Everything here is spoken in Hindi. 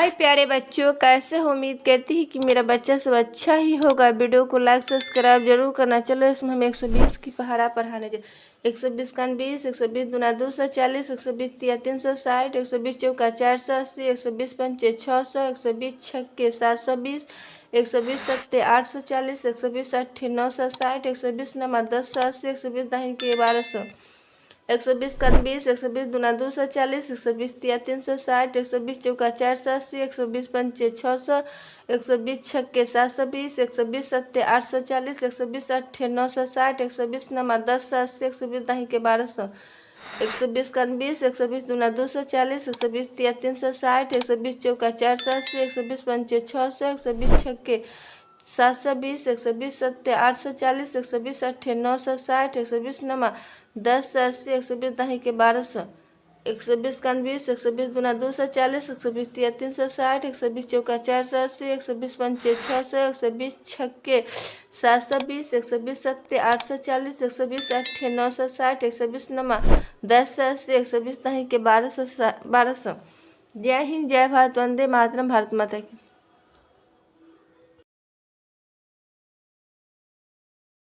हाय प्यारे बच्चों, कैसे हो? उम्मीद करती ही कि मेरा बच्चा सब अच्छा ही होगा। वीडियो को लाइक सब्सक्राइब जरूर करना। चलो इसमें हम 120 की पहाड़ा पढ़ाने जा 120 का 20, 120 दूना 240, 120 तिया 360, 120 चौका 480, 120 पंचे 600, 120 छक्के 720, 120 सत्ते 840, 120 अट्ठे 960, 120 नमा 1080, 120 दाहिने के 1200, 120 का 20, 120 दूना 240, 120 तिया 360, 120 चौका 480, 120 पंचे 600, 120 छक्के 720, 120 सत्ते 840, 120 अट्ठे 960, 120 नमा 1080, 120 दाहिने के 1200, 120 का 20, 120 दूना 240, 120 तिया 360, 120 चौका 480, 120 पंचे 600, 120 छक्के 720, 120 सत्ते 840, 120 अट्ठे 960, 120 नमा 1080, 120 दाहिने के 1200, 120 का 20, 120 दूना 240, 120 तिया 360, 120 चौका 480, 120 पंचे 600, 120 छक्के 720, 120 सत्ते 840, 120 अट्ठे 960, 120 नमा 1080, 120 दाहिने के 1200। जय हिंद, जय भारत, वंदे मातरम, भारत माता की।